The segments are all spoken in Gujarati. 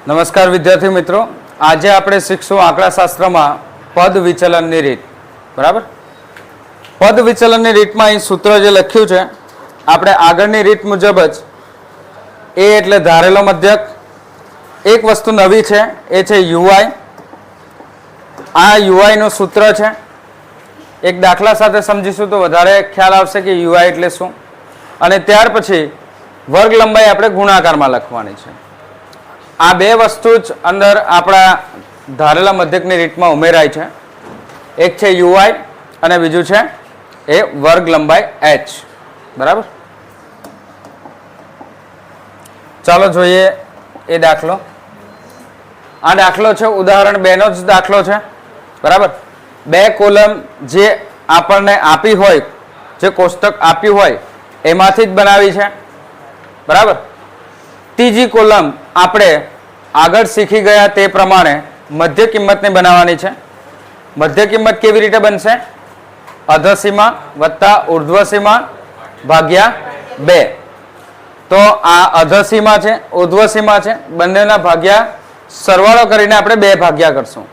નમસ્કાર વિદ્યાર્થી મિત્રો, આજે આપણે શીખશું આંકડાશાસ્ત્રમાં પદ વિચલનની રીત. બરાબર, પદ વિચલનની રીતમાં અહીં સૂત્ર જે લખ્યું છે આપણે આગળની રીત મુજબ જ એ એટલે ધારેલો મધ્યક. એક વસ્તુ નવી છે એ છે યુઆઈ. આ યુઆઈ નું સૂત્ર છે. એક દાખલા સાથે સમજીશું તો વધારે ખ્યાલ આવશે કે યુઆઈ એટલે શું. અને ત્યાર પછી વર્ગ લંબાઈ આપણે ગુણાકારમાં લખવાની છે. આ બે વસ્તુ જ અંદર આપણા ધારેલા મધ્યકની રીતમાં ઉમેરાય છે. એક છે યુઆઈ અને બીજું છે એ વર્ગ લંબાઈ એચ. બરાબર, ચાલો જોઈએ એ દાખલો. આ દાખલો છે ઉદાહરણ 2 નો જ દાખલો છે. બરાબર, બે કોલમ જે આપણને આપી હોય, જે કોષ્ટક આપ્યું હોય એમાંથી જ બનાવી છે. બરાબર, ત્રીજી કોલમ આપણે આગળ શીખી ગયા તે પ્રમાણે મધ્ય કિંમતને બનાવવાની છે. મધ્ય કિંમત કેવી રીતે બનશે? અધસીમા વત્તા ઉર્ધ્વસીમા ભાગ્યા 2. તો આ અધસીમા છે, ઉર્ધ્વસીમા છે, બંનેના ભાગ્યા સરવાળો કરીને આપણે 2 ભાગ્યા કરશું.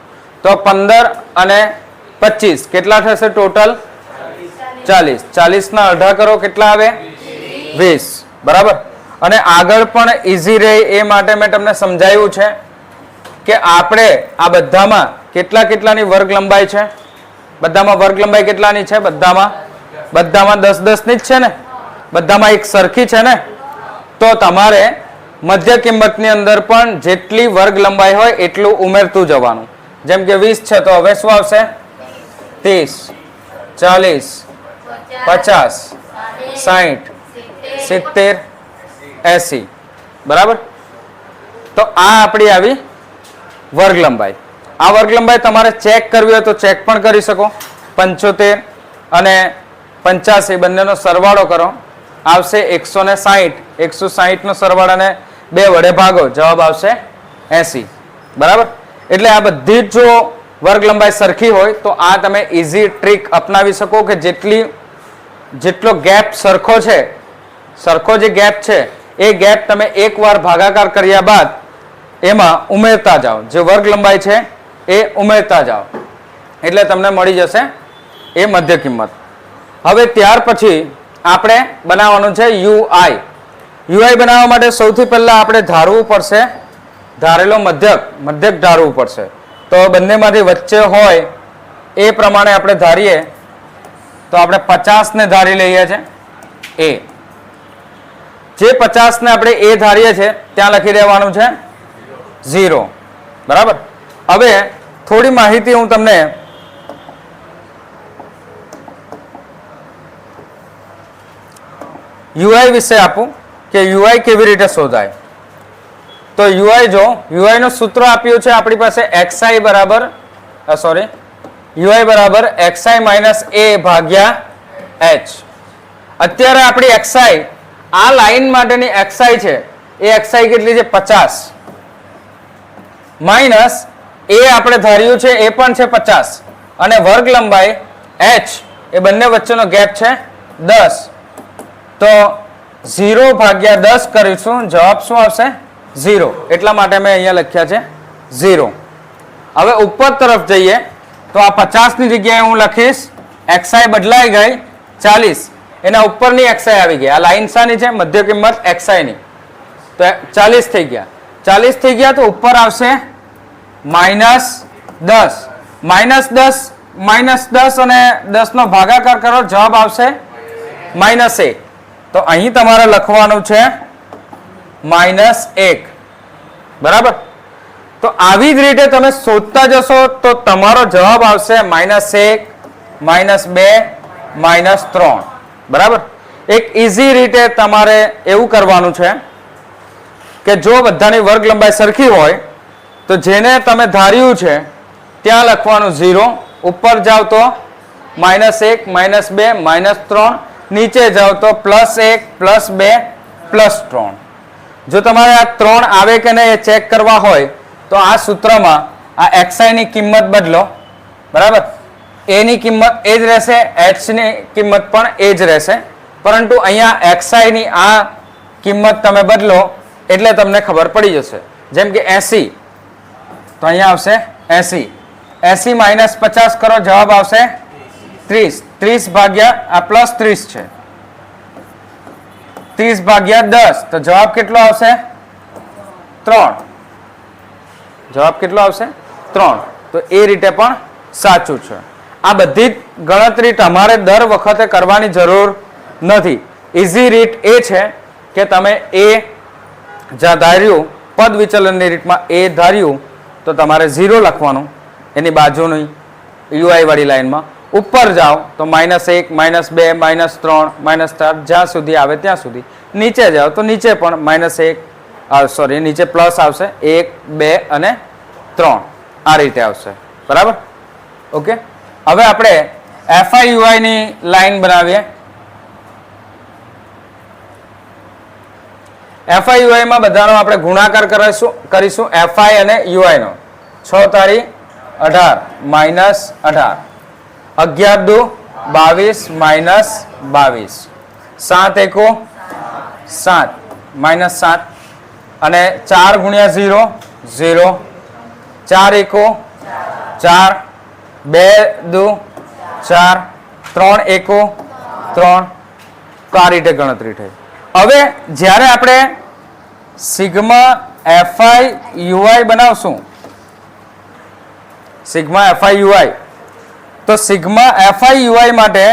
તો 15 અને 25 કેટલા થશે? ટોટલ 40. 40 ના અડધા કરો કેટલા આવે? 20. બરાબર, અને આગળ પણ ઈઝી રહે એ માટે મેં તમને સમજાવ્યું છે કે આપણે આ બધામાં કેટલાની વર્ગ લંબાઈ છે? બધામાં વર્ગ લંબાઈ કેટલાની છે? બધામાં 10 ની જ છે ને? બધામાં એક સરખી છે ને? તો તમારે મધ્ય કિંમતની અંદર પણ જેટલી વર્ગ લંબાઈ હોય એટલું ઉમેરતું જવાનું. જેમ કે 20 છે તો હવે શું આવશે? 30, 40, 50, 60, 70, 80. બરાબર, તો આ આપણી આવી વર્ગ લંબાઈ. આ વર્ગ લંબાઈ તમારે ચેક કરવી હોય તો ચેક પણ કરી શકો. 75 અને 85 બંનેનો સરવાળો કરો, આવશે 160. 160 નો સરવાળાને 2 વડે ભાગો, જવાબ આવશે 80. બરાબર, એટલે આ બધી જ જો વર્ગ લંબાઈ સરખી હોય તો આ તમે ઈઝી ટ્રીક અપનાવી શકો કે જેટલો ગેપ સરખો છે, સરખો જે ગેપ છે એ ગેપ તમે એકવાર ભાગાકાર કર્યા બાદ એમાં ઉમેરતા જાઓ. જે વર્ગ લંબાઈ છે એ ઉમેરતા જાઓ એટલે તમને મળી જશે એ મધ્ય કિંમત. હવે ત્યાર પછી આપણે બનાવવાનું છે યુઆઈ. યુઆઈ બનાવવા માટે સૌથી પહેલા આપણે ધારવું પડશે, ધારેલો મધ્યક ધારવું પડશે. તો બંનેમાંથી વચ્ચે હોય એ પ્રમાણે આપણે ધારીએ તો આપણે 50 ને ધારી લઈએ છીએ એ. જે 50 ને આપણે એ ધારીએ છીએ ત્યાં લખી દેવાનું છે 0. બરાબર, હવે થોડી માહિતી હું તમને યુઆઈ વિશે આપું કે યુઆઈ કેવી રીતે શોધાય. તો યુઆઈ જો યુઆઈ નું સૂત્ર આપ્યું છે આપણી પાસે xi બરાબર યુઆઈ બરાબર xi માઇનસ a ભાગ્યા h. અત્યારે આપણી xi આ લાઈન માટેની xi છે એ xi કેટલી છે? 50 માઇનસ એ આપણે ધાર્યું છે એ પણ છે 50 અને વર્ગ લંબાઈ h એ બંને વચ્ચેનો ગેપ છે 10. તો 0 ભાગ્યા 10 કરીશું, જવાબ શું આવશે? 0. એટલા માટે મેં અહીંયા લખ્યા છે 0. હવે ઉપર તરફ જઈએ તો આ 50 ની જગ્યાએ હું લખીશ xi બદલાઈ ગઈ 40. એના ઉપરની xi આવી ગઈ. આ લાઈન શાની છે? મધ્ય કિંમત xi ની. તો 40 થઈ ગયા. 40 થઈ ગયા તો ઉપર આવશે -10. -10 અને 10 નો ભાગાકાર કરો, જવાબ આવશે -1. તો અહીં તમારે લખવાનું છે -1. બરાબર, તો આવી જ રીતે તમે શોધતા જશો તો તમારો જવાબ આવશે -1, -2, -3. બરાબર, એક ઈઝી રીતે તમારે એવું કરવાનું છે કે જો બધાની વર્ગ લંબાઈ સરખી હોય તો જેને તમે ધાર્યું છે ત્યાં લખવાનું 0, ઉપર જાવ તો -1, -2, -3, નીચે જાવ તો +1, +2, +3. જો તમારે આ 3 આવે કે નહીં એ ચેક કરવા હોય તો આ સૂત્રમાં આ xi ની કિંમત બદલો. બરાબર, a ની કિંમત એ જ રહેશે, h ની કિંમત પણ એ જ રહેશે, પરંતુ અહીંયા xi ની આ કિંમત તમે બદલો એટલે તમને ખબર પડી જશે. જેમ કે 80, તો અહીંયા આવશે 80. 80 માઇનસ 50 કરો, જવાબ આવશે 30. 30 ભાગ્યા આ પ્લસ 30 છે, 30 ભાગ્યા 10, તો જવાબ કેટલો આવશે? 3. જવાબ કેટલો આવશે? 3. તો એ રીતે પણ સાચું છે. આ બધી જ ગણતરી તમારે દર વખતે કરવાની જરૂર નથી. ઇઝી રીત એ છે કે તમે એ જ્યાં ધાર્યું પદ વિચલનની રીતમાં એ ધાર્યું તો તમારે 0 લખવાનું એની બાજુની યુઆઈ વાળી લાઈનમાં. ઉપર જાઓ તો -1, -2, -3, -4 જ્યાં સુધી આવે ત્યાં સુધી. નીચે જાઓ તો નીચે પણ -1 નીચે પ્લસ આવશે, 1, 2 અને 3 આ રીતે આવશે. બરાબર? ઓકે. હવે આપણે FI ની લાઈન બનાવીએ. FI માં બધાનો આપણે ગુણાકાર કરીશું FI અને UI નો. 6 તારી 18 -18, 11 દુ 22 -22, 7 એકુ 7 -7 અને 4 ગુણ્યા 0 0, 4 એકુ 4, 2 દુ 4, 3 એકુ 3. તો આ રીતે ગણતરી થઈ. હવે જ્યારે આપણે સિગ્મા FI UI બનાવશું, સિગ્મા FI UI, તો સિગ્મા FI UI માટે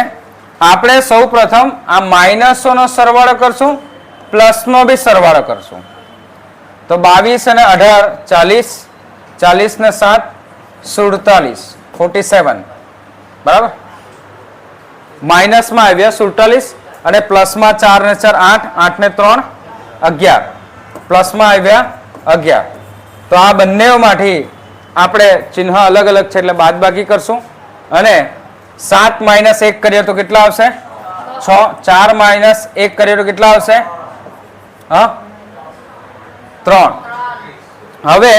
આપણે સૌ પ્રથમ આ માઇનસોનો સરવાળો કરશું, પ્લસનો બી સરવાળો કરશું. તો 22 અને 18 40, 40 ને 7 47, 47. બરાબર? માઇનસમાં આવ્યા 47 અને પ્લસમાં 4 ને 4 8, 8 ને 3 11, પ્લસમાં આવ્યા 11. તો આ બંનેમાંથી આપણે ચિહ્ન અલગ અલગ છે એટલે બાદબાકી કરશું. અને 7 માઇનસ 1 કરીએ તો કેટલા આવશે? 6. 4 માઇનસ 1 કરીએ તો કેટલા આવશે? 3. હવે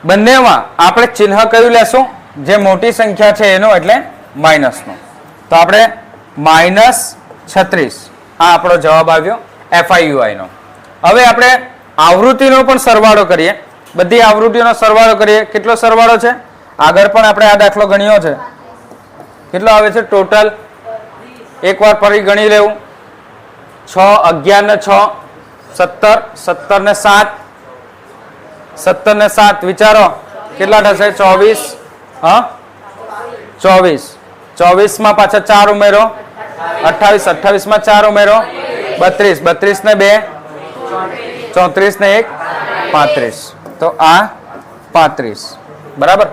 બંનેમાં આપણે ચિહ્ન કયું લેશું? જે મોટી સંખ્યા છે એનો, એટલે માઇનસનો. તો આપણે -36 આ આપણો જવાબ આવ્યો FI UI નો. હવે આપણે આવૃત્તિનો પણ સરવાળો કરીએ. બધી આવૃત્તિનો સરવાળો કરીએ. કેટલો સરવાળો છે? આગળ પણ આપણે આ દાખલો ગણ્યો છે. કેટલો આવે છે ટોટલ? એકવાર ફરી ગણી લેવું. 6, 11 ને 6 17, 17 ને 7 17 ને 7 વિચારો કેટલા થશે? 24. 24. 24 માં પાછા 4 ઉમેરો, 28. 28 માં 4 ઉમેરો, 32. 32 ને 2 34 ને 1 35. તો આ 35. બરાબર?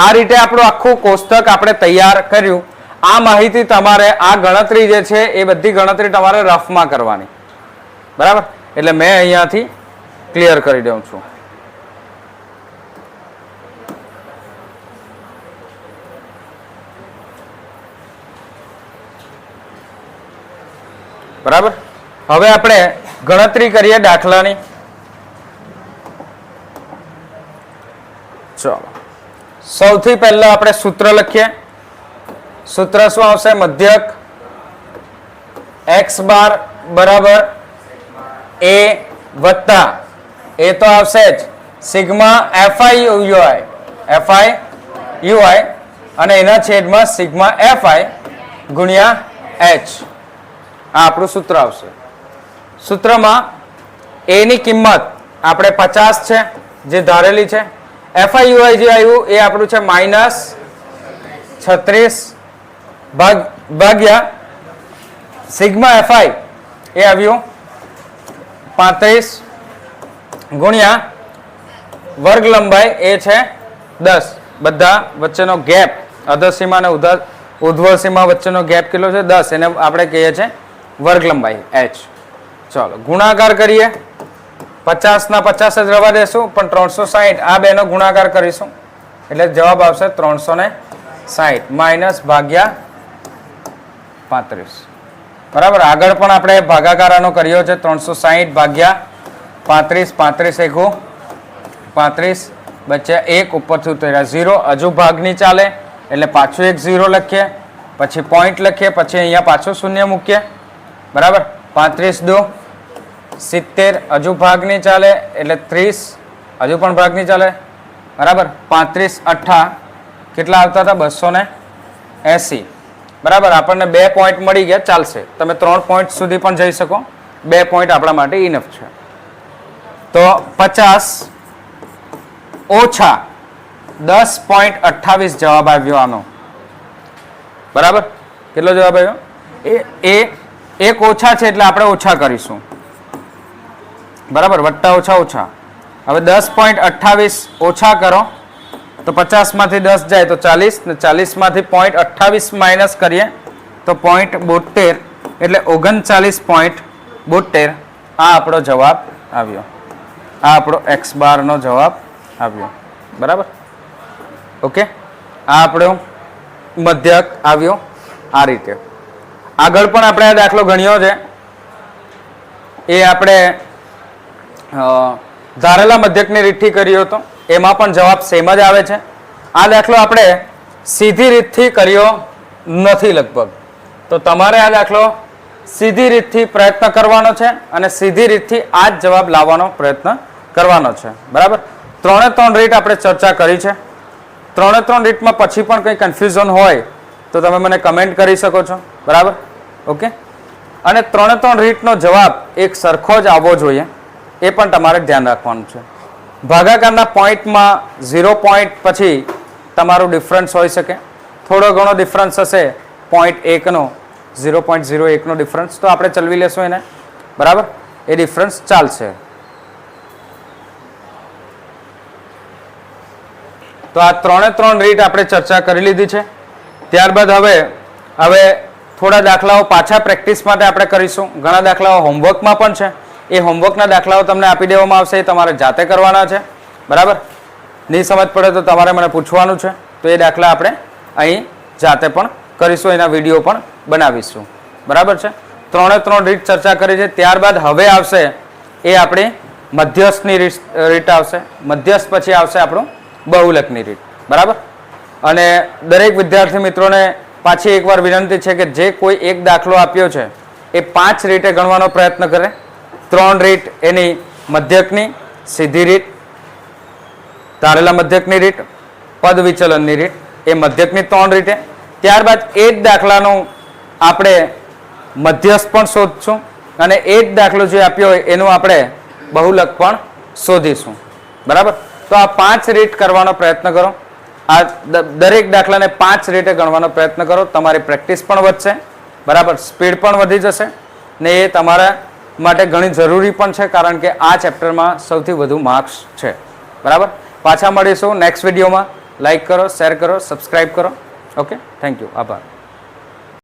આ રીતે આપણું આખું કોષ્ટક આપણે તૈયાર કર્યું. આ માહિતી તમારે, આ ગણતરી જે છે એ બધી ગણતરી તમારે રફમાં કરવાની. બરાબર? એટલે મેં અહીંયાથી ક્લિયર કરી દઉં છું. બરાબર? હવે આપણે ગણતરી કરીએ દાખલાની. ચલો, સૌથી પહેલા આપણે સૂત્ર લખીએ. સૂત્ર શું આવશે? મધ્યક x બાર બરાબર a વત્તા એ તો આવશે જ સિગ્મા FI UI અને એના છેદમાં સિગ્મા FI ગુણ્યા h. આ આપણું સૂત્ર આવશે. સૂત્રમાં a ની કિંમત આપણે 50 છે જે ધારેલી છે. FI UI જે આવ્યું એ આપણું છે -36 ભાગ્યા સિગ્મા FI એ આવ્યું 35 ગુણ્યા વર્ગ લંબાઈ એ છે 10. બધા વચ્ચેનો ગેપ, અધસીમા અને ઉર્ધ્વસીમા વચ્ચેનો ગેપ કેટલો છે? 10. એને આપણે કહીએ છીએ વર્ગ લંબાઈ h. ચાલો ગુણાકાર કરીએ. 50 ના 50 જ રવા દેશું, પણ 360 આ બેનો ગુણાકાર કરીશું એટલે જવાબ આવશે 360 માઇનસ ભાગ્યા 35. બરાબર? આગળ પણ આપણે ભાગાકારનો કર્યો છે. 360 ભાગ્યા 35, 35 એકુ 35 બચ્યા 1 ઉપરથી ઉતર્યા 0. હજુ ભાગ નહીં ચાલે એટલે પાછું એક 0 લખીએ, પછી પોઈન્ટ લખીએ, પછી અહીંયા પાછું શૂન્ય મૂકીએ. બરાબર? 35 દુ 70 હજુ ભાગ નહીં ચાલે એટલે 30 હજુ પણ ભાગ નહીં ચાલે, બરાબર. 35 8 કેટલા આવતા હતા? 280, બરાબર. આપણને 2 પોઈન્ટ મળી ગયા, ચાલશે. તમે 3 પોઈન્ટ સુધી પણ જઈ શકો, 2 પોઈન્ટ આપણા માટે ઇનફ છે. તો 50 ઓછા 10.28 જવાબ આવ્યો આનો, બરાબર. કેટલો જવાબ આવ્યો? એ એક ઓછા છે એટલે આપણે ઓછા કરીશું, બરાબર. વત્તા ઓછા ઓછા. હવે 10.28 ઓછા કરો તો 50 માંથી 10 જાય તો 40 ને 40 માંથી 0.28 માઇનસ કરીએ તો 0.72 એટલે 39.72. આ આપણો જવાબ આવ્યો. આ આપણો x બાર નો જવાબ આવ્યો, બરાબર. ઓકે, આ આપણો મધ્યક આવ્યો આ રીતે. આગળ પણ આપણે આ દાખલો ગણ્યો છે, એ આપણે ધારેલા મધ્યકની રીતથી કર્યો હતો, એમાં પણ જવાબ સેમ જ આવે છે. આ દાખલો આપણે સીધી રીતથી કર્યો નથી લગભગ, તો તમારે આ દાખલો સીધી રીતથી પ્રયત્ન કરવાનો છે અને સીધી રીતથી આ જ જવાબ લાવવાનો પ્રયત્ન કરવાનો છે, બરાબર. 3 રીત આપણે ચર્ચા કરી છે. 3 રીતમાં પછી પણ કંઈ કન્ફ્યુઝન હોય તો તમે મને કમેન્ટ કરી શકો છો, બરાબર. ઓકે, અને 3 રીતનો જવાબ એક સરખો જ આવવો જોઈએ, એ પણ તમારે ધ્યાન રાખવાનું છે. ભાગાકારના પોઈન્ટમાં 0 પોઈન્ટ પછી તમારું ડિફરન્સ હોઈ શકે, થોડો ઘણો ડિફરન્સ હશે 0.1નો, 0.01નો ડિફરન્સ, તો આપણે ચલવી લેશું એને, બરાબર. એ ડિફરન્સ ચાલશે. તો આ 3 રીત આપણે ચર્ચા કરી લીધી છે. ત્યારબાદ હવે થોડા દાખલાઓ પાછા પ્રેક્ટિસ માટે આપણે કરીશું. ઘણા દાખલાઓ હોમવર્કમાં પણ છે, એ હોમવર્કના દાખલાઓ તમને આપી દેવામાં આવશે, એ તમારે જાતે કરવાના છે, બરાબર. નહીં સમજ પડે તો તમારે મને પૂછવાનું છે, તો એ દાખલા આપણે અહીં જાતે પણ કરીશું, એના વિડીયો પણ બનાવીશું, બરાબર છે. 3 રીત ચર્ચા કરી છે. ત્યારબાદ હવે આવશે એ આપણી મધ્યસ્થની રીત આવશે. મધ્યસ્થ પછી આવશે આપણું બહુલકની રીત, બરાબર. અને દરેક વિદ્યાર્થી મિત્રોને પાછી એકવાર વિનંતી છે કે જે કોઈ એક દાખલો આપ્યો છે એ 5 રીતે ગણવાનો પ્રયત્ન કરે. 3 રીત એની મધ્યકની, સીધી રીત, ધારેલા મધ્યકની રીત, પદ વિચલનની રીત, એ મધ્યકની 3 રીતે. ત્યારબાદ એ જ દાખલાનું આપણે મધ્યસ્થ પણ શોધશું અને એ જ દાખલો જે આપ્યો હોય એનું આપણે બહુલક પણ શોધીશું, બરાબર. તો આ 5 રીત કરવાનો પ્રયત્ન કરો. આ દરેક દાખલાને 5 રીતે ગણવાનો પ્રયત્ન કરો. તમારી પ્રેક્ટિસ પણ વધશે, બરાબર. સ્પીડ પણ વધી જશે ને એ તમારા માટે ઘણી જરૂરી પણ છે, કારણ કે આ ચેપ્ટરમાં સૌથી વધુ માર્ક્સ છે, બરાબર. પાછા મળીશું નેક્સ્ટ વિડીયોમાં. લાઈક કરો, શેર કરો, સબસ્ક્રાઈબ કરો. ઓકે, થેન્ક યુ, આભાર.